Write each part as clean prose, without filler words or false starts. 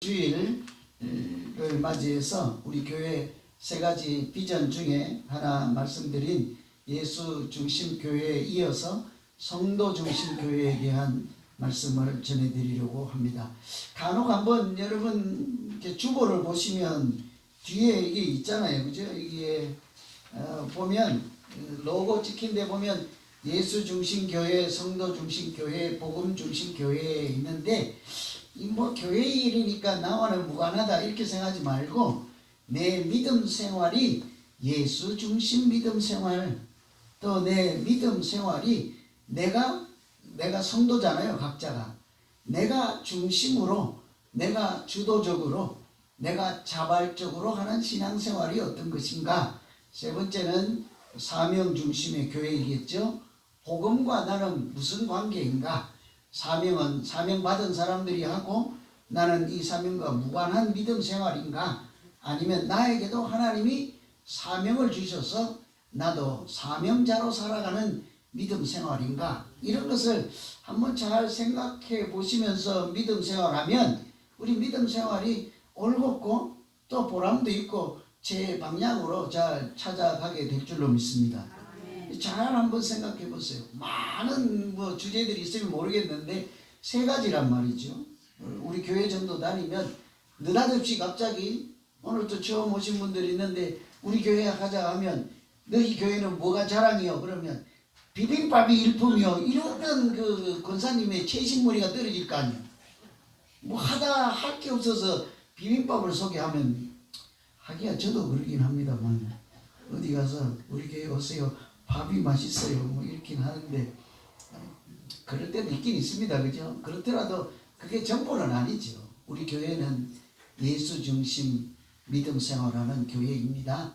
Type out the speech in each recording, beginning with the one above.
주일을 맞이해서 우리 교회 세 가지 비전 중에 하나 말씀드린 예수 중심 교회에 이어서 성도 중심 교회에 대한 말씀을 전해드리려고 합니다. 간혹 한번 여러분 이렇게 주보를 보시면 뒤에 이게 있잖아요, 그죠? 이게 보면 로고 찍힌 데 보면 예수 중심 교회, 성도 중심 교회, 복음 중심 교회에 있는데 뭐 교회 일이니까 나와는 무관하다 이렇게 생각하지 말고 내 믿음 생활이 예수 중심 믿음 생활, 또 내 믿음 생활이 내가 성도잖아요. 각자가 내가 중심으로, 내가 주도적으로, 내가 자발적으로 하는 신앙생활이 어떤 것인가. 세 번째는 사명 중심의 교회이겠죠. 복음과 나는 무슨 관계인가. 사명은 사명 받은 사람들이 하고 나는 이 사명과 무관한 믿음 생활인가, 아니면 나에게도 하나님이 사명을 주셔서 나도 사명자로 살아가는 믿음 생활인가. 이런 것을 한번 잘 생각해 보시면서 믿음 생활하면 우리 믿음 생활이 올곧고 또 보람도 있고 제 방향으로 잘 찾아가게 될 줄로 믿습니다. 잘 한번 생각해 보세요. 많은 주제들이 있으면 모르겠는데 세 가지란 말이죠. 우리 교회 정도 다니면 느닷없이 갑자기 오늘 또 처음 오신 분들이 있는데 우리 교회 가자 하면 너희 교회는 뭐가 자랑이요? 그러면 비빔밥이 일품이요. 이러던 그 권사님의 최신머리가 떨어질 거 아니에요. 뭐 하다 할 게 없어서 비빔밥을 소개하면, 하기야 저도 그러긴 합니다만 어디 가서 우리 교회 오세요, 밥이 맛있어요 뭐 이렇긴 하는데 그럴 때도 있긴 있습니다. 그죠? 그렇더라도 그게 전부는 아니죠. 우리 교회는 예수 중심 믿음 생활하는 교회입니다.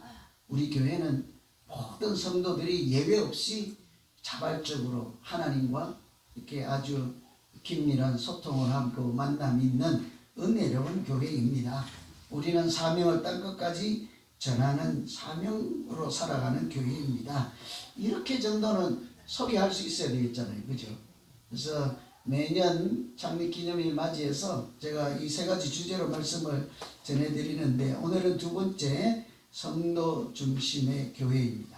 우리 교회는 모든 성도들이 예외 없이 자발적으로 하나님과 이렇게 아주 긴밀한 소통을 하고 만남이 있는 은혜로운 교회입니다. 우리는 사명을 땅끝까지 전하는 사명으로 살아가는 교회입니다. 이렇게 정도는 소개할 수 있어야 되겠잖아요, 그죠? 그래서 매년 창립기념일 맞이해서 제가 이 세 가지 주제로 말씀을 전해드리는데 오늘은 두 번째, 성도 중심의 교회입니다.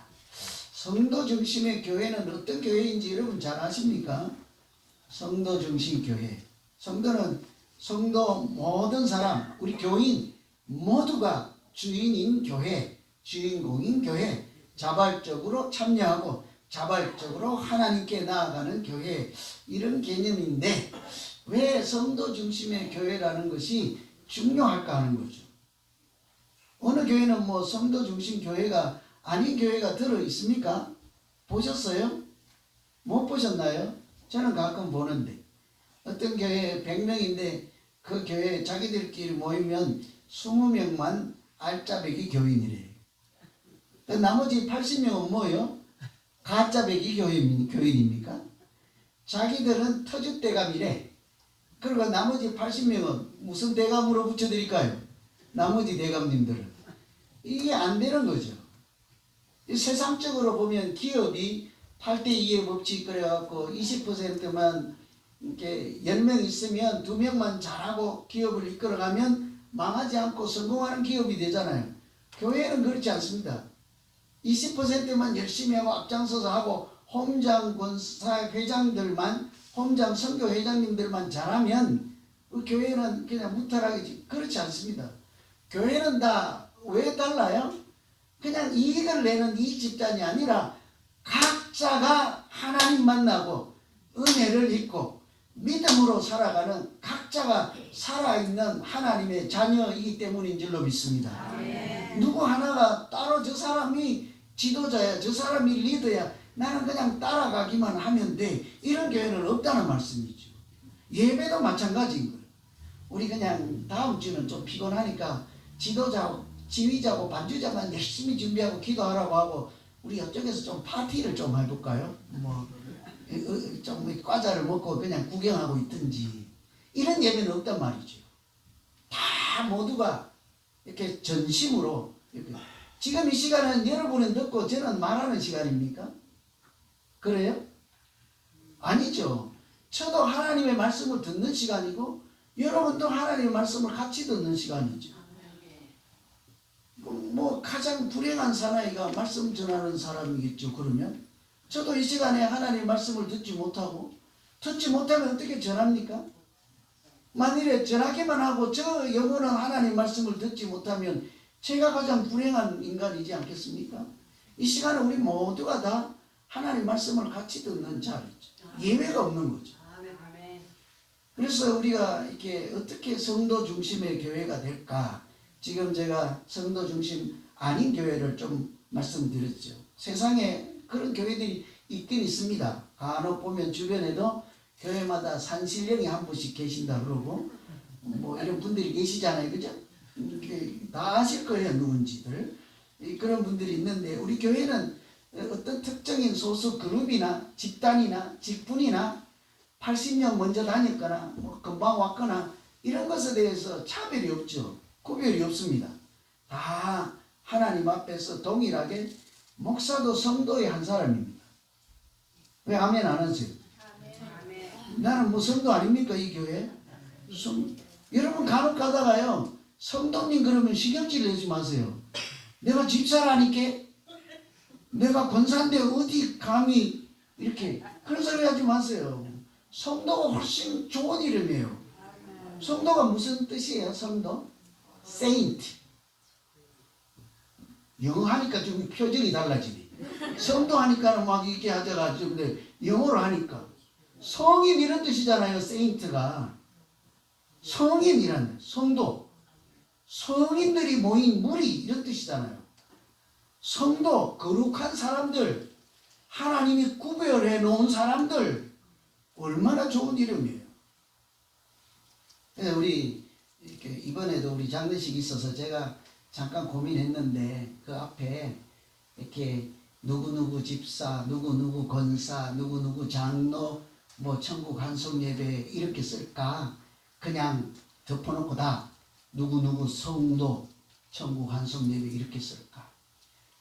성도 중심의 교회는 어떤 교회인지 여러분 잘 아십니까? 성도 중심 교회. 성도는 성도 모든 사람, 우리 교인 모두가 주인인 교회, 주인공인 교회, 자발적으로 참여하고 자발적으로 하나님께 나아가는 교회, 이런 개념인데 왜 성도 중심의 교회라는 것이 중요할까 하는 거죠. 어느 교회는 뭐 성도 중심 교회가 아닌 교회가 들어 있습니까? 보셨어요? 못 보셨나요? 저는 가끔 보는데 어떤 교회 100명인데 그 교회에 자기들끼리 모이면 20명만 알짜배기 교인이래요. 나머지 80명은 뭐예요? 가짜배기 교인입니까? 자기들은 터줏대감이래. 그리고 나머지 80명은 무슨 대감으로 붙여드릴까요? 나머지 대감님들은. 이게 안 되는 거죠. 세상적으로 보면 기업이 8대2의 법칙 그래갖고 20%만 이렇게 10명 있으면 2명만 잘하고 기업을 이끌어가면 망하지 않고 성공하는 기업이 되잖아요. 교회는 그렇지 않습니다. 20%만 열심히 하고 앞장서서 하고 홈장 권사 회장들만, 홈장 선교 회장님들만 잘하면 그 교회는 그냥 무탈하겠지. 그렇지 않습니다. 교회는 다 왜 달라요? 그냥 이익을 내는 이 집단이 아니라 각자가 하나님 만나고 은혜를 입고 믿음으로 살아가는 각자가 살아있는 하나님의 자녀이기 때문인 줄로 믿습니다. 누구 하나가 따로 저 사람이 지도자야, 저 사람이 리더야, 나는 그냥 따라가기만 하면 돼, 이런 교회는 없다는 말씀이죠. 예배도 마찬가지인 거예요. 우리 그냥 다음 주는 좀 피곤하니까 지휘자고 반주자만 열심히 준비하고 기도하라고 하고 우리 이쪽에서 좀 파티를 좀 해볼까요? 좀 과자를 먹고 그냥 구경하고 있든지, 이런 예배는 없단 말이죠. 다 모두가 이렇게 전심으로 이렇게. 지금 이 시간은 여러분은 듣고 저는 말하는 시간입니까? 그래요? 아니죠. 저도 하나님의 말씀을 듣는 시간이고 여러분도 하나님의 말씀을 같이 듣는 시간이죠. 뭐 가장 불행한 사나이가 말씀 전하는 사람이겠죠. 그러면 저도 이 시간에 하나님의 말씀을 듣지 못하면 어떻게 전합니까? 만일에 전하기만 하고 저 영혼은 하나님의 말씀을 듣지 못하면 제가 가장 불행한 인간이지 않겠습니까? 이 시간에 우리 모두가 다 하나님의 말씀을 같이 듣는 자리죠. 예외가 없는 거죠. 그래서 우리가 이렇게 어떻게 성도 중심의 교회가 될까? 지금 제가 성도 중심 아닌 교회를 좀 말씀드렸죠. 세상에 그런 교회들이 있긴 있습니다. 간혹 보면 주변에도 교회마다 산신령이 한 분씩 계신다 그러고 뭐 이런 분들이 계시잖아요. 그죠? 다 아실 거예요. 누군지들. 그런 분들이 있는데 우리 교회는 어떤 특정인 소수 그룹이나 집단이나 직분이나 80년 먼저 다녔거나 뭐 금방 왔거나 이런 것에 대해서 차별이 없죠. 구별이 없습니다. 다 하나님 앞에서 동일하게 목사도 성도의 한 사람입니다. 왜 아멘 안 하세요? 나는 뭐 성도 아닙니까 이 교회? 여러분 간혹 가다가요 성도님 그러면 신경질 내지 마세요. 내가 집사라니까 내가 권사인데 어디 감히 이렇게 그런 소리 하지 마세요. 성도가 훨씬 좋은 이름이에요. 성도가 무슨 뜻이에요? 성도? Saint. 영어 하니까 좀 표정이 달라지네. 성도 하니까는 막 이렇게 하자가지고 근데 영어로 하니까 성인 이런 뜻이잖아요. Saint가 성인이란 성도 성인들이 모인 무리 이런 뜻이잖아요. 성도 거룩한 사람들 하나님이 구별해 놓은 사람들 얼마나 좋은 이름이에요. 우리 이렇게 이번에도 우리 장례식이 있어서 제가 잠깐 고민했는데 그 앞에 이렇게 누구누구 집사, 누구누구 권사, 누구누구 장로, 뭐 천국 한송 예배 이렇게 쓸까? 그냥 덮어놓고 다 누구누구 성도, 천국 한송 예배 이렇게 쓸까?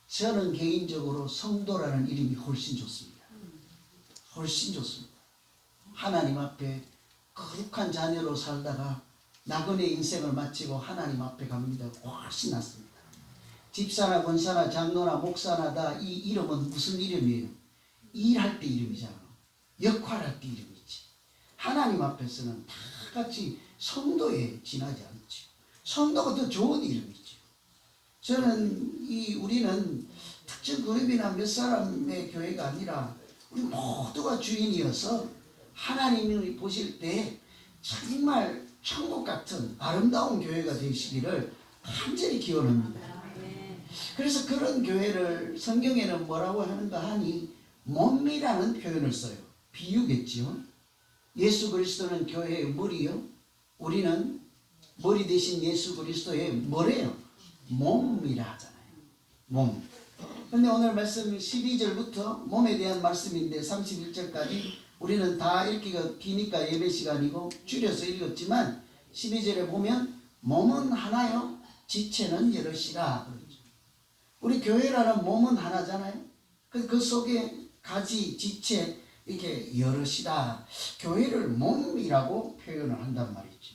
저는 개인적으로 성도라는 이름이 훨씬 좋습니다. 훨씬 좋습니다. 하나님 앞에 거룩한 자녀로 살다가 나그네 인생을 마치고 하나님 앞에 갑니다. 훨씬 낫습니다. 집사나 권사나 장로나 목사나 다 이 이름은 무슨 이름이에요? 일할 때 이름이잖아. 역할할 때 이름이지. 하나님 앞에서는 다 같이 성도에 지나지 않죠. 성도가 더 좋은 이름이죠. 저는 우리는 특정 그룹이나 몇 사람의 교회가 아니라 우리 모두가 주인이어서 하나님이 보실 때 정말 천국 같은 아름다운 교회가 되시기를 간절히 기원합니다. 그래서 그런 교회를 성경에는 뭐라고 하는가 하니 몸이라는 표현을 써요. 비유겠지요. 예수 그리스도는 교회의 머리요. 우리는 머리 대신 예수 그리스도의 뭐래요? 몸이라 하잖아요. 몸. 근데 오늘 말씀 12절부터 몸에 대한 말씀인데 31절까지 우리는 다 읽기가 기니까 예배 시간이고 줄여서 읽었지만 12절에 보면 몸은 하나요 지체는 여럿이라 그러죠. 우리 교회라는 몸은 하나잖아요. 그 속에 가지 지체 이렇게 여럿이다. 교회를 몸이라고 표현을 한단 말이죠.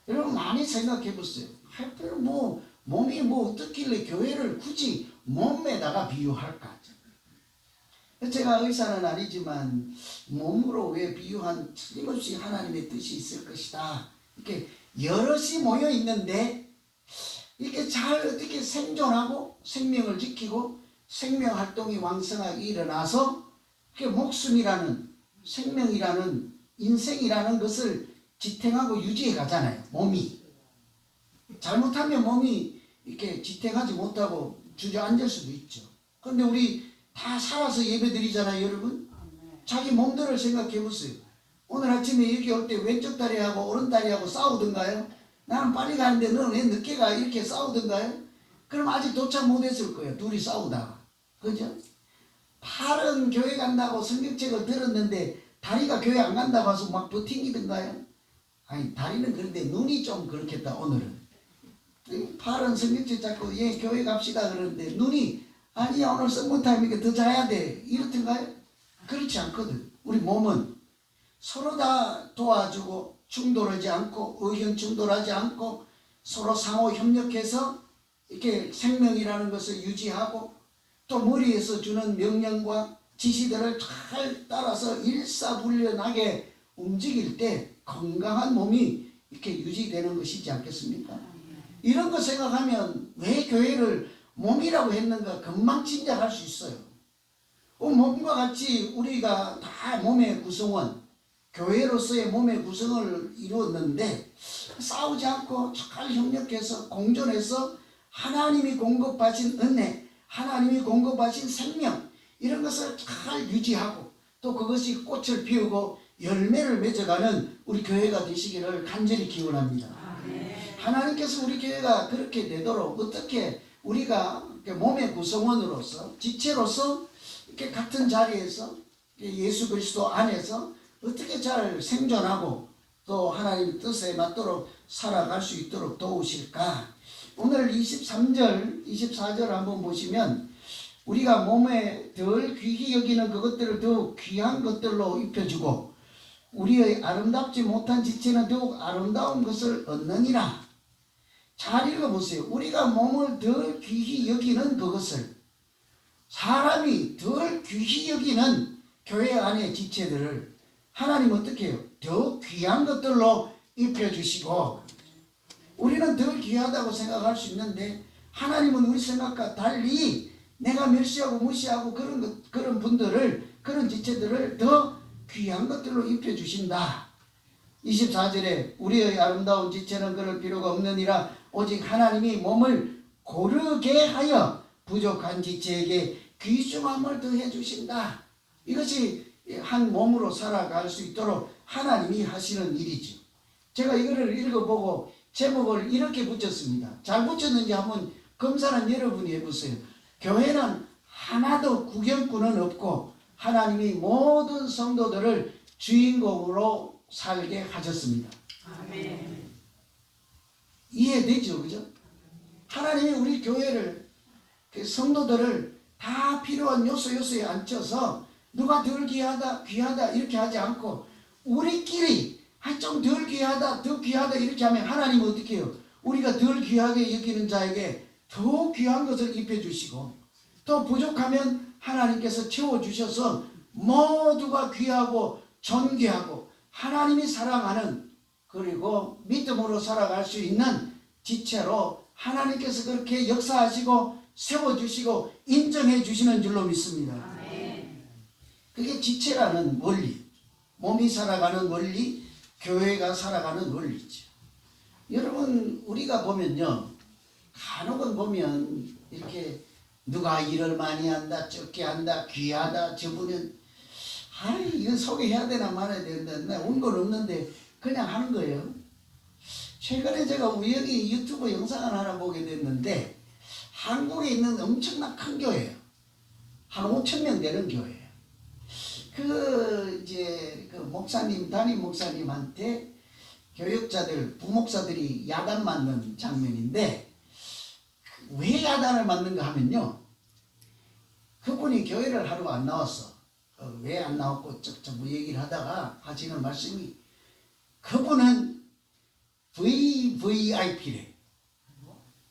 여러분 많이 생각해 보세요. 하필 뭐 몸이 뭐 어떻길래 교회를 굳이 몸에다가 비유할까? 제가 의사는 아니지만 몸으로 왜 비유한 틀림없이 하나님의 뜻이 있을 것이다. 이렇게 여럿이 모여 있는데 이렇게 잘 어떻게 생존하고 생명을 지키고 생명 활동이 왕성하게 일어나서 목숨이라는 생명이라는 인생이라는 것을 지탱하고 유지해 가잖아요. 몸이 잘못하면 몸이 이렇게 지탱하지 못하고 주저앉을 수도 있죠. 그런데 우리 다 살아서 예배 드리잖아요, 여러분. 자기 몸들을 생각해 보세요. 오늘 아침에 여기 올 때 왼쪽 다리하고 오른 다리하고 싸우던가요? 나는 빨리 가는데 너는 왜 늦게 가? 이렇게 싸우던가요? 그럼 아직 도착 못했을 거예요. 둘이 싸우다가. 그죠? 팔은 교회 간다고 성경책을 들었는데 다리가 교회 안 간다고 해서 막 버팅기던가요? 아니 다리는 그런데 눈이 좀 그렇겠다 오늘은. 팔은 성경책 잡고 예 교회 갑시다 그러는데 눈이 아니야 오늘 성문타임이니까 더 자야 돼 이렇던가요? 그렇지 않거든. 우리 몸은 서로 다 도와주고 충돌하지 않고 의견 충돌하지 않고 서로 상호 협력해서 이렇게 생명이라는 것을 유지하고 또 머리에서 주는 명령과 지시들을 잘 따라서 일사불란하게 움직일 때 건강한 몸이 이렇게 유지되는 것이지 않겠습니까? 이런 거 생각하면 왜 교회를 몸이라고 했는가 금방 짐작할 수 있어요. 몸과 같이 우리가 다 몸의 구성원, 교회로서의 몸의 구성을 이루었는데 싸우지 않고 잘 협력해서 공존해서 하나님이 공급하신 은혜, 하나님이 공급하신 생명 이런 것을 잘 유지하고 또 그것이 꽃을 피우고 열매를 맺어가는 우리 교회가 되시기를 간절히 기원합니다. 하나님께서 우리 교회가 그렇게 되도록 어떻게 우리가 몸의 구성원으로서 지체로서 이렇게 같은 자리에서 예수 그리스도 안에서 어떻게 잘 생존하고 또 하나님 뜻에 맞도록 살아갈 수 있도록 도우실까? 오늘 23절, 24절 한번 보시면 우리가 몸에 덜 귀히 여기는 그것들을 더욱 귀한 것들로 입혀주고 우리의 아름답지 못한 지체는 더욱 아름다운 것을 얻느니라. 잘 읽어보세요. 우리가 몸을 덜 귀히 여기는 그것을 사람이 덜 귀히 여기는 교회 안의 지체들을 하나님 어떻게 해요? 더 귀한 것들로 입혀주시고 우리는 덜 귀하다고 생각할 수 있는데 하나님은 우리 생각과 달리 내가 멸시하고 무시하고 그런 분들을 그런 지체들을 더 귀한 것들로 입혀주신다. 24절에 우리의 아름다운 지체는 그럴 필요가 없느니라 오직 하나님이 몸을 고르게 하여 부족한 지체에게 귀중함을 더해 주신다. 이것이 한 몸으로 살아갈 수 있도록 하나님이 하시는 일이죠. 제가 이거를 읽어보고 제목을 이렇게 붙였습니다. 잘 붙였는지 한번 검사는 여러분이 해보세요. 교회는 하나도 구경꾼은 없고 하나님이 모든 성도들을 주인공으로 살게 하셨습니다. 아멘. 이해되죠? 그죠? 하나님이 우리 교회를 성도들을 다 필요한 요소에 앉혀서 누가 덜 귀하다 이렇게 하지 않고 우리끼리 좀 덜 귀하다 더 귀하다 이렇게 하면 하나님은 어떻게 해요? 우리가 덜 귀하게 여기는 자에게 더 귀한 것을 입혀주시고 또 부족하면 하나님께서 채워주셔서 모두가 귀하고 존귀하고 하나님이 사랑하는 그리고 믿음으로 살아갈 수 있는 지체로 하나님께서 그렇게 역사하시고 세워주시고 인정해 주시는 줄로 믿습니다. 그게 지체라는 원리, 몸이 살아가는 원리, 교회가 살아가는 원리죠. 여러분 우리가 보면요, 간혹은 보면 이렇게 누가 일을 많이 한다, 적게 한다, 귀하다, 저분은 이거 소개해야 되나 말아야 되는데 온 건 없는데 그냥 하는 거예요. 최근에 제가 우연히 유튜브 영상을 하나 보게 됐는데 한국에 있는 엄청난 큰 교회예요. 한 5,000명 되는 교회예요. 그 목사님, 담임 목사님한테 교육자들, 부목사들이 야단 맞는 장면인데 왜 야단을 맞는가 하면요. 그분이 교회를 하러 안 나왔어. 왜 안 나왔고 뭐 얘기를 하다가 하시는 말씀이 그분은 VVIP래.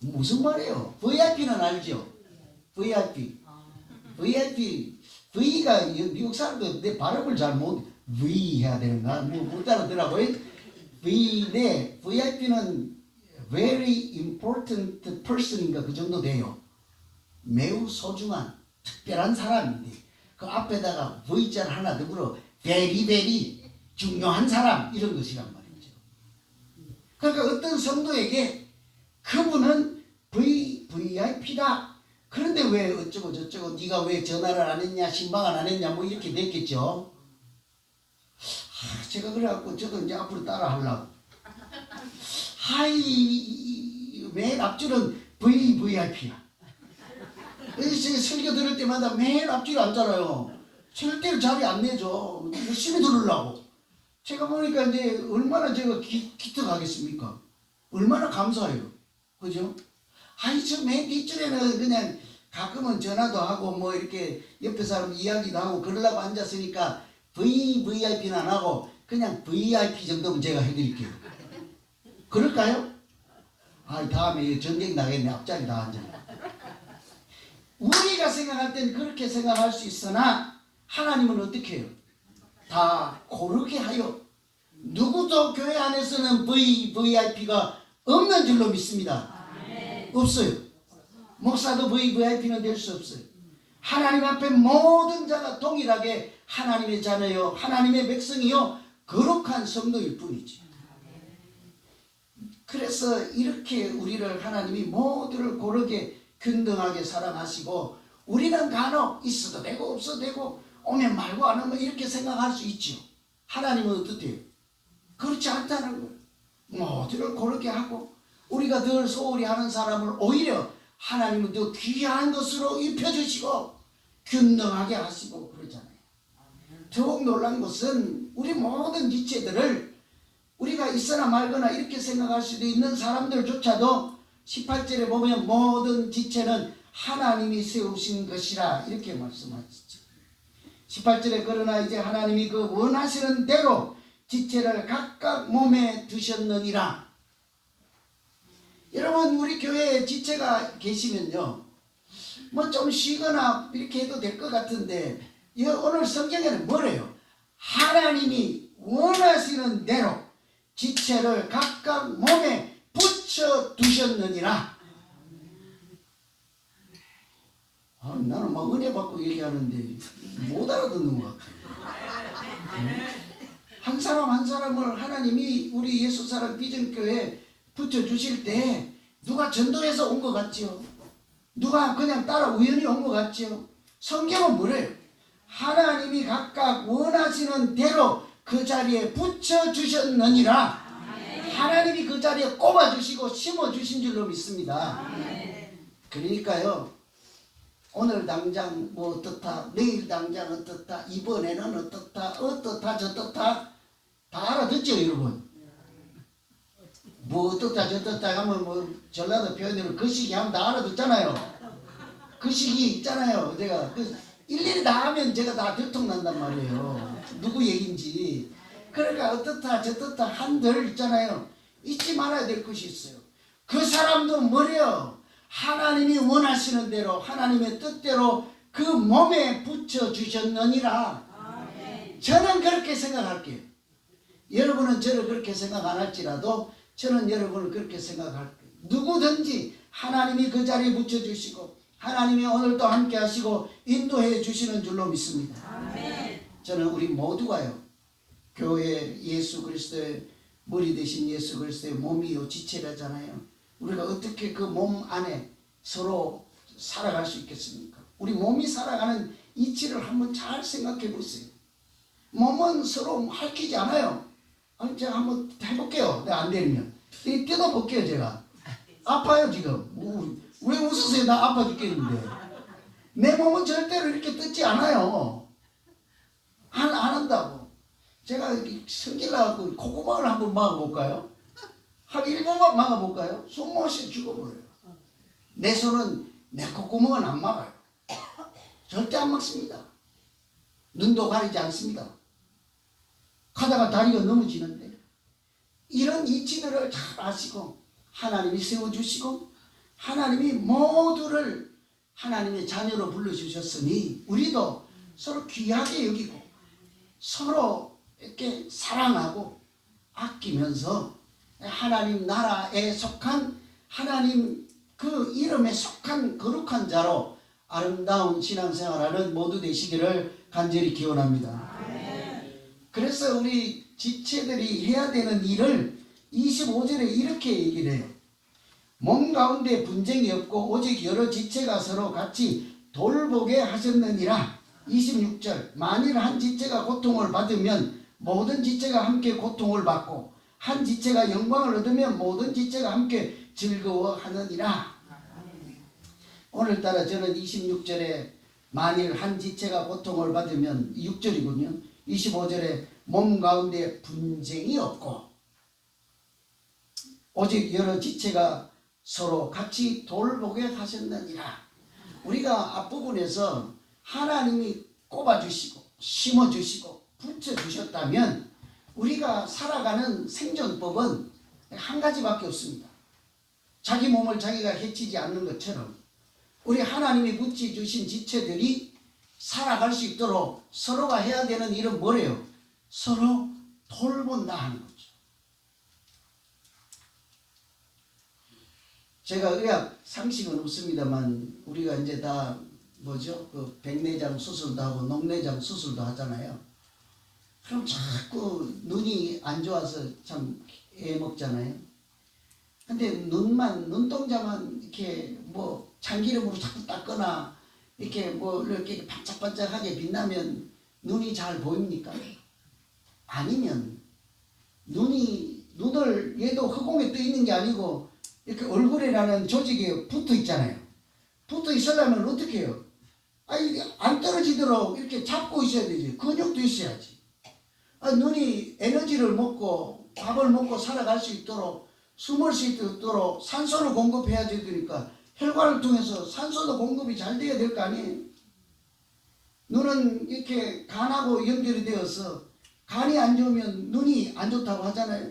무슨 말이에요? VIP는 알죠? VIP. V가 미국 사람들 내 발음을 잘 못 V 해야 되는가? 못 알아들어요. V인데 VIP는 very important person인가 그 정도 돼요. 매우 소중한 특별한 사람인데 그 앞에다가 V자를 하나 더 불어 very very 중요한 사람 이런 것이란 말이죠. 그러니까 어떤 성도에게 그분은 VIP다. 그런데 왜 어쩌고 저쩌고 네가 왜 전화를 안 했냐 신방을 안 했냐 뭐 이렇게 됐겠죠. 제가 그래갖고 저도 이제 앞으로 따라 하려고. 맨 앞줄은 VVIP야. 제가 설교 들을 때마다 맨 앞줄에 앉잖아요. 절대로 자리 안 내죠. 열심히 들으려고. 제가 보니까 이제 얼마나 제가 기특하겠습니까? 얼마나 감사해요. 그죠? 저 맨 뒷줄에는 그냥 가끔은 전화도 하고 뭐 이렇게 옆에 사람 이야기도 하고 그러려고 앉았으니까 VVIP는 안 하고 그냥 VIP 정도면 제가 해드릴게요. 그럴까요? 다음에 전쟁 나겠네. 앞자리 다 앉아. 우리가 생각할 땐 그렇게 생각할 수 있으나 하나님은 어떻게 해요? 다 고르게 하여 누구도 교회 안에서는 VIP가 없는 줄로 믿습니다. 없어요. 목사도 VIP는 될 수 없어요. 하나님 앞에 모든 자가 동일하게 하나님의 자녀요, 하나님의 백성이요, 거룩한 성도일 뿐이지. 그래서 이렇게 우리를 하나님이 모두를 고르게 균등하게 사랑하시고, 우리는 간혹 있어도 되고 없어도 되고 오면 말고 안 오면 이렇게 생각할 수 있죠. 하나님은 어떻대요? 그렇지 않다는 거예요. 모두를 고르게 하고, 우리가 늘 소홀히 하는 사람을 오히려 하나님은 더 귀한 것으로 입혀주시고 균등하게 하시고 그러잖아요. 더욱 놀란 것은 우리 모든 지체들을 우리가 있으나 말거나 이렇게 생각할 수도 있는 사람들조차도 18절에 보면 모든 지체는 하나님이 세우신 것이라 이렇게 말씀하시죠. 18절에 그러나 이제 하나님이 그 원하시는 대로 지체를 각각 몸에 두셨느니라. 여러분, 우리 교회에 지체가 계시면요, 뭐 좀 쉬거나 이렇게 해도 될 것 같은데, 오늘 성경에는 뭐래요? 하나님이 원하시는 대로 지체를 각각 몸에 붙여 두셨느니라. 나는 막 은혜 받고 얘기하는데 못 알아듣는 것 같아요. 한 사람 한 사람을 하나님이 우리 예수사랑 비전교회에 붙여주실 때 누가 전도해서 온 것 같지요? 누가 그냥 따라 우연히 온 것 같지요? 성경은 뭐래요? 하나님이 각각 원하시는 대로 그 자리에 붙여주셨느니라. 하나님이 그 자리에 꼽아주시고 심어주신 줄로 믿습니다. 그러니까요, 오늘 당장 뭐 어떻다, 내일 당장 어떻다, 이번에는 어떻다 저떻다 다 알아듣죠, 여러분? 뭐 어떻다 저떻다 하면 뭐 전라도 표현으로 그 시기 하면 다 알아듣잖아요. 그 시기 있잖아요. 제가 일일이 다 하면 제가 다 들통난단 말이에요. 누구 얘기인지. 그러니까 어떻다 저떻다 한들 있잖아요. 잊지 말아야 될 것이 있어요. 그 사람도 뭐래요? 하나님이 원하시는 대로 하나님의 뜻대로 그 몸에 붙여주셨느니라. 저는 그렇게 생각할게요. 여러분은 저를 그렇게 생각 안 할지라도 저는 여러분을 그렇게 생각할게요. 누구든지 하나님이 그 자리에 붙여주시고 하나님이 오늘도 함께 하시고 인도해 주시는 줄로 믿습니다. 저는 우리 모두가요, 교회 예수 그리스도의 머리 대신 예수 그리스도의 몸이요 지체라잖아요. 우리가 어떻게 그 몸 안에 서로 살아갈 수 있겠습니까? 우리 몸이 살아가는 이치를 한번 잘 생각해 보세요. 몸은 서로 핥히지 않아요. 제가 한번 해볼게요. 내가 안 되면 뜯어볼게요. 제가 아파요 지금. 왜 웃으세요? 나 아파 죽겠는데. 내 몸은 절대로 이렇게 뜯지 않아요. 안 한다고. 제가 성질 나갖고 콧구멍을 한번 막아볼까요? 한 1분만 막아볼까요? 숨 못 쉬어 죽어버려요. 내 손은 내 콧구멍은 안 막아요. 절대 안 막습니다. 눈도 가리지 않습니다. 가다가 다리가 넘어지는데, 이런 이치들을 잘 아시고 하나님이 세워주시고 하나님이 모두를 하나님의 자녀로 불러주셨으니 우리도 서로 귀하게 여기고 서로 이렇게 사랑하고 아끼면서 하나님 나라에 속한, 하나님 그 이름에 속한 거룩한 자로 아름다운 신앙생활하는 모두 되시기를 간절히 기원합니다. 그래서 우리 지체들이 해야 되는 일을 25절에 이렇게 얘기를 해요. 몸 가운데 분쟁이 없고 오직 여러 지체가 서로 같이 돌보게 하셨느니라. 26절 만일 한 지체가 고통을 받으면 모든 지체가 함께 고통을 받고 한 지체가 영광을 얻으면 모든 지체가 함께 즐거워하느니라. 오늘따라 저는 26절에 만일 한 지체가 고통을 받으면 6절이군요. 25절에 몸 가운데 분쟁이 없고 오직 여러 지체가 서로 같이 돌보게 하셨느니라. 우리가 앞부분에서 하나님이 꼽아주시고 심어주시고 붙여주셨다면 우리가 살아가는 생존법은 한 가지밖에 없습니다. 자기 몸을 자기가 해치지 않는 것처럼 우리 하나님이 붙여 주신 지체들이 살아갈 수 있도록 서로가 해야 되는 일은 뭐래요? 서로 돌본다 하는 거죠. 제가 의학 상식은 없습니다만 우리가 이제 다 뭐죠? 그 백내장 수술도 하고 녹내장 수술도 하잖아요. 그럼 자꾸 눈이 안 좋아서 참 애먹잖아요. 근데 눈동자만 이렇게 뭐 참기름으로 자꾸 닦거나 이렇게 뭐 이렇게 반짝반짝하게 빛나면 눈이 잘 보입니까? 아니면 눈을 얘도 허공에 떠 있는 게 아니고 이렇게 얼굴이라는 조직에 붙어 있잖아요. 붙어 있으려면 어떻게 해요? 아니, 안 떨어지도록 이렇게 잡고 있어야 되지. 근육도 있어야지. 눈이 에너지를 먹고 밥을 먹고 살아갈 수 있도록 숨을 수 있도록 산소를 공급해야 되니까 혈관을 통해서 산소도 공급이 잘 돼야 될 거 아니에요. 눈은 이렇게 간하고 연결이 되어서 간이 안 좋으면 눈이 안 좋다고 하잖아요.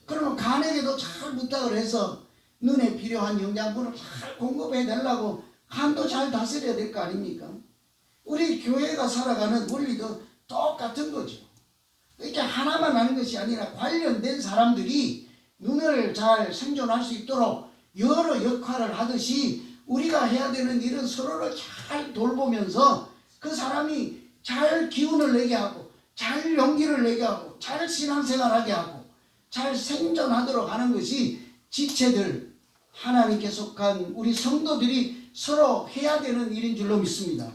그러면 간에게도 잘 부탁을 해서 눈에 필요한 영양분을 잘 공급해 달라고 간도 잘 다스려야 될 거 아닙니까? 우리 교회가 살아가는 원리도 똑같은 거죠. 이렇게 하나만 하는 것이 아니라 관련된 사람들이 눈을 잘 생존할 수 있도록 여러 역할을 하듯이 우리가 해야 되는 일은 서로를 잘 돌보면서 그 사람이 잘 기운을 내게 하고 잘 용기를 내게 하고 잘 신앙생활하게 하고 잘 생존하도록 하는 것이 지체들, 하나님께 속한 우리 성도들이 서로 해야 되는 일인 줄로 믿습니다.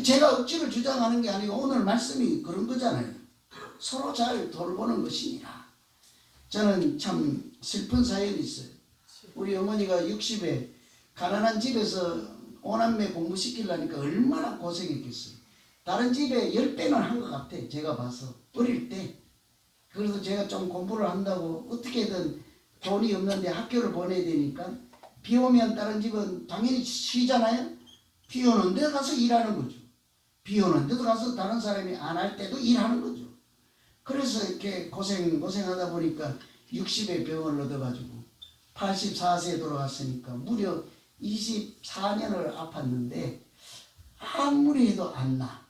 제가 억지로 주장하는 게 아니고 오늘 말씀이 그런 거잖아요. 서로 잘 돌보는 것이니라. 저는 참 슬픈 사연이 있어요. 우리 어머니가 60에 가난한 집에서 오남매 공부시키려니까 얼마나 고생했겠어요. 다른 집에 10배는 한 것 같아. 제가 봐서 어릴 때. 그래서 제가 좀 공부를 한다고 어떻게든 돈이 없는데 학교를 보내야 되니까 비 오면 다른 집은 당연히 쉬잖아요. 비 오는 데 가서 일하는 거죠. 비 오는 데도 가서 다른 사람이 안 할 때도 일하는 거죠. 그래서 이렇게 고생하다 보니까 60에 병을 얻어가지고 84세에 돌아갔으니까 무려 24년을 아팠는데 아무리 해도 안 나.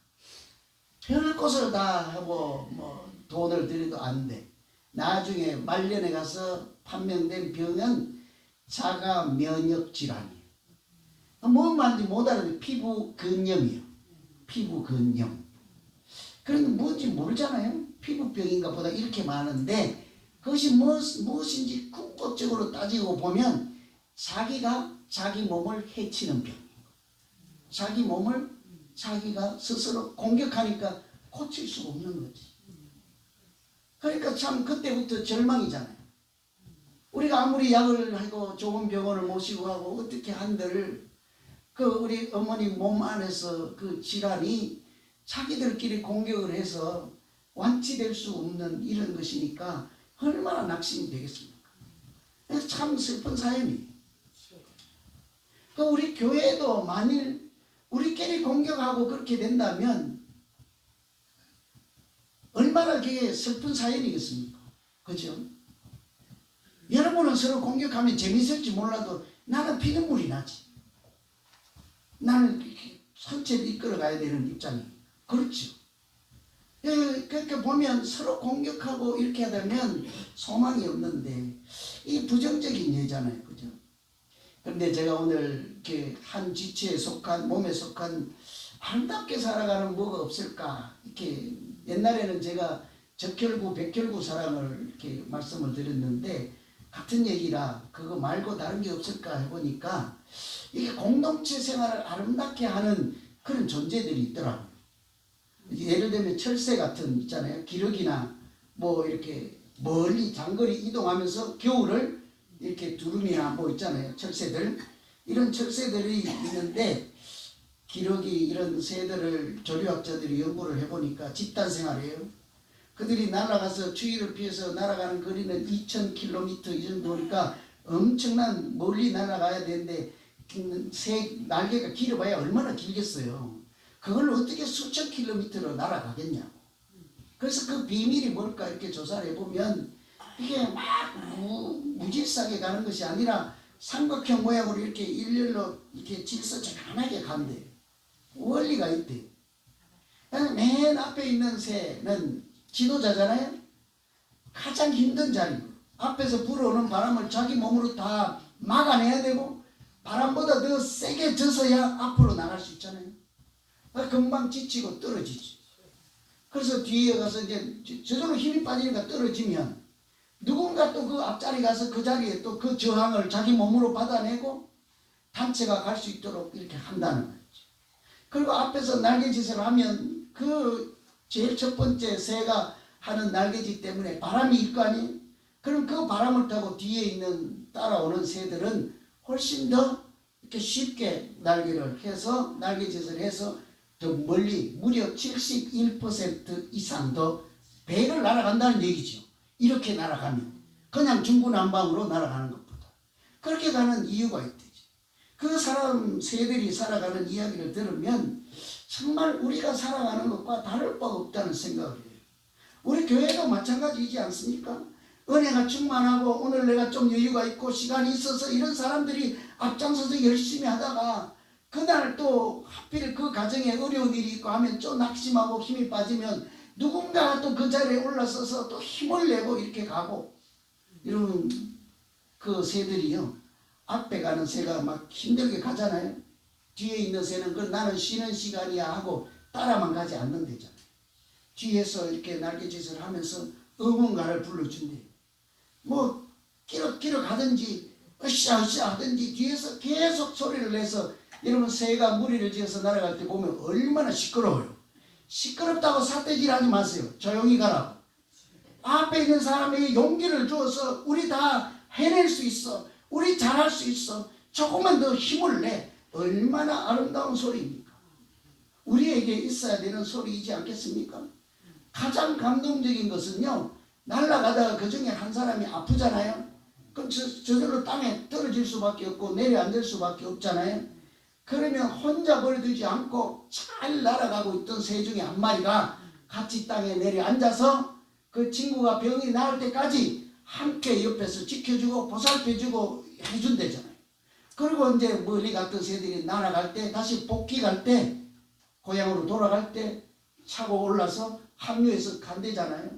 별 것을 다 하고 뭐 돈을 들여도 안 돼. 나중에 말년에 가서 판명된 병은 자가 면역 질환이에요. 뭔 말인지 못 알아듣는 피부 근염이에요. 피부 근염. 그런데 뭔지 모르잖아요. 피부병인가 보다 이렇게 많은데 그것이 무엇인지 궁극적으로 따지고 보면 자기가 자기 몸을 해치는 병이에요. 자기 몸을 자기가 스스로 공격하니까 고칠 수가 없는 거지. 그러니까 참 그때부터 절망이잖아요. 우리가 아무리 약을 하고 좋은 병원을 모시고 하고 어떻게 한들 그 우리 어머니 몸 안에서 그 질환이 자기들끼리 공격을 해서 완치될 수 없는 이런 것이니까 얼마나 낙심이 되겠습니까? 참 슬픈 사연이에요. 우리 교회도 만일 우리끼리 공격하고 그렇게 된다면 얼마나 그게 슬픈 사연이겠습니까? 그죠? 여러분은 서로 공격하면 재밌을지 몰라도 나는 피눈물이 나지. 나는 선체를 이끌어가야 되는 입장이에요. 그렇죠. 그렇게 보면 서로 공격하고 이렇게 하다면 소망이 없는데 이 부정적인 예잖아요. 그죠? 그런데 제가 오늘 이렇게 한 지체에 속한 몸에 속한 아름답게 살아가는 뭐가 없을까? 이렇게 옛날에는 제가 적혈구, 백혈구 사랑을 이렇게 말씀을 드렸는데 같은 얘기라 그거 말고 다른 게 없을까 해보니까 이게 공동체 생활을 아름답게 하는 그런 존재들이 있더라고요. 예를 들면 철새 같은 있잖아요. 기러기나 뭐 이렇게 멀리 장거리 이동하면서 겨울을 이렇게 두루미나 뭐 있잖아요. 철새들. 이런 철새들이 있는데 기러기 이런 새들을 조류학자들이 연구를 해보니까 집단 생활이에요. 그들이 날아가서 추위를 피해서 날아가는 거리는 2000km 이 정도니까 엄청난 멀리 날아가야 되는데 새 날개가 길어봐야 얼마나 길겠어요. 그걸 어떻게 수천 킬로미터로 날아가겠냐고. 그래서 그 비밀이 뭘까 이렇게 조사를 해보면 이게 막 무질서하게 가는 것이 아니라 삼각형 모양으로 이렇게 일렬로 이렇게 질서정연하게 간대요. 원리가 있대요. 맨 앞에 있는 새는 지도자잖아요. 가장 힘든 자리, 앞에서 불어오는 바람을 자기 몸으로 다 막아내야 되고 바람보다 더 세게 져서야 앞으로 나갈 수 있잖아요. 금방 지치고 떨어지지. 그래서 뒤에 가서 이제 저절로 힘이 빠지니까 떨어지면 누군가 또 그 앞자리 가서 그 자리에 또 그 저항을 자기 몸으로 받아내고 단체가 갈 수 있도록 이렇게 한다는 거죠. 그리고 앞에서 날개짓을 하면 그 제일 첫 번째 새가 하는 날개짓 때문에 바람이 있을 거 아니에요? 그럼 그 바람을 타고 뒤에 있는 따라오는 새들은 훨씬 더 이렇게 쉽게 날개짓을 해서 더 멀리 무려 71% 이상 더 배를 날아간다는 얘기죠. 이렇게 날아가면 그냥 중구난방으로 날아가는 것보다 그렇게 가는 이유가 있대죠. 그 사람 새들이 살아가는 이야기를 들으면 정말 우리가 살아가는 것과 다를 바가 없다는 생각을 해요. 우리 교회도 마찬가지이지 않습니까? 은혜가 충만하고 오늘 내가 좀 여유가 있고 시간이 있어서 이런 사람들이 앞장서서 열심히 하다가 그날 또 하필 그 가정에 어려운 일이 있고 하면 좀 낙심하고 힘이 빠지면 누군가가 또 그 자리에 올라서서 또 힘을 내고 이렇게 가고 이런 그 새들이요. 앞에 가는 새가 막 힘들게 가잖아요. 뒤에 있는 새는 그 나는 쉬는 시간이야 하고 따라만 가지 않는다잖아요. 뒤에서 이렇게 날개짓을 하면서 응원가를 불러준대요. 뭐 끼럭끼럭 하든지 으쌰으쌰 하든지 뒤에서 계속 소리를 내서 여러분 새가 무리를 지어서 날아갈 때 보면 얼마나 시끄러워요. 시끄럽다고 삿대질 하지 마세요. 조용히 가라고. 앞에 있는 사람에게 용기를 주어서 우리 다 해낼 수 있어. 우리 잘할 수 있어. 조금만 더 힘을 내. 얼마나 아름다운 소리입니까? 우리에게 있어야 되는 소리이지 않겠습니까? 가장 감동적인 것은요. 날아가다가 그 중에 한 사람이 아프잖아요. 그럼 저절로 땅에 떨어질 수밖에 없고 내려앉을 수밖에 없잖아요. 그러면 혼자 버려두지 않고 잘 날아가고 있던 새 중에 한 마리가 같이 땅에 내려앉아서 그 친구가 병이 나을 때까지 함께 옆에서 지켜주고 보살펴주고 해준대잖아요. 그리고 이제 멀리 갔던 새들이 날아갈 때 다시 복귀갈 때 고향으로 돌아갈 때 차고 올라서 합류해서 간대잖아요.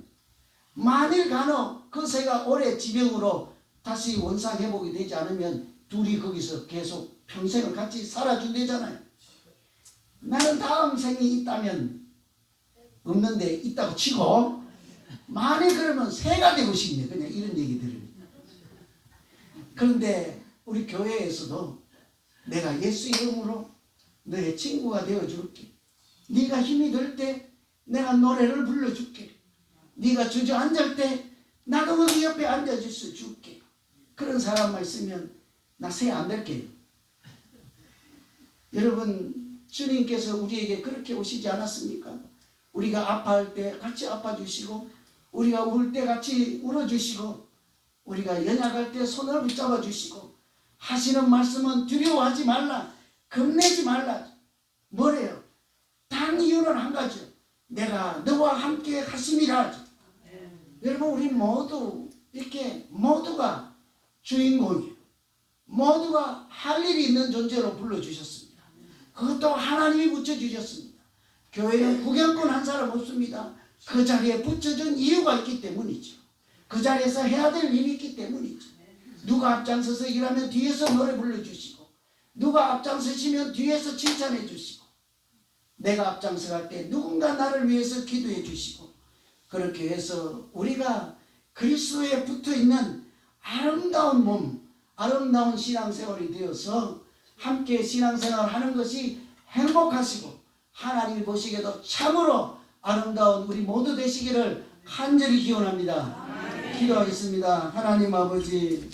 만일 간혹 그 새가 오래 지병으로 다시 원상 회복이 되지 않으면 둘이 거기서 계속 평생을 같이 살아준대잖아요. 나는 다음 생이 있다면 없는데 있다고 치고 만일 그러면 새가 되고 싶네. 그냥 이런 얘기 들으니까. 그런데 우리 교회에서도 내가 예수 이름으로 너의 친구가 되어줄게. 네가 힘이 들 때 내가 노래를 불러줄게. 네가 주저앉을 때 나도 거기 옆에 앉아줄 줄게. 그런 사람만 있으면 나 새 안 될게요. 여러분 주님께서 우리에게 그렇게 오시지 않았습니까? 우리가 아파할 때 같이 아파주시고 우리가 울 때 같이 울어주시고 우리가 연약할 때 손을 붙잡아 주시고 하시는 말씀은 두려워하지 말라. 겁내지 말라. 뭐래요? 단 이유는 한 가지요. 내가 너와 함께 하심이라 하죠. 여러분 우리 모두 이렇게 모두가 주인공이에요. 모두가 할 일이 있는 존재로 불러주셨습니다. 그것도 하나님이 붙여주셨습니다. 교회는 구경꾼 한 사람 없습니다. 그 자리에 붙여준 이유가 있기 때문이죠. 그 자리에서 해야 될 일이 있기 때문이죠. 누가 앞장서서 일하면 뒤에서 노래 불러주시고 누가 앞장서시면 뒤에서 칭찬해 주시고 내가 앞장서갈 때 누군가 나를 위해서 기도해 주시고 그렇게 해서 우리가 그리스도에 붙어있는 아름다운 몸 아름다운 신앙생활이 되어서 함께 신앙생활을 하는 것이 행복하시고 하나님이 보시기에도 참으로 아름다운 우리 모두 되시기를 간절히 기원합니다. 기도하겠습니다. 하나님 아버지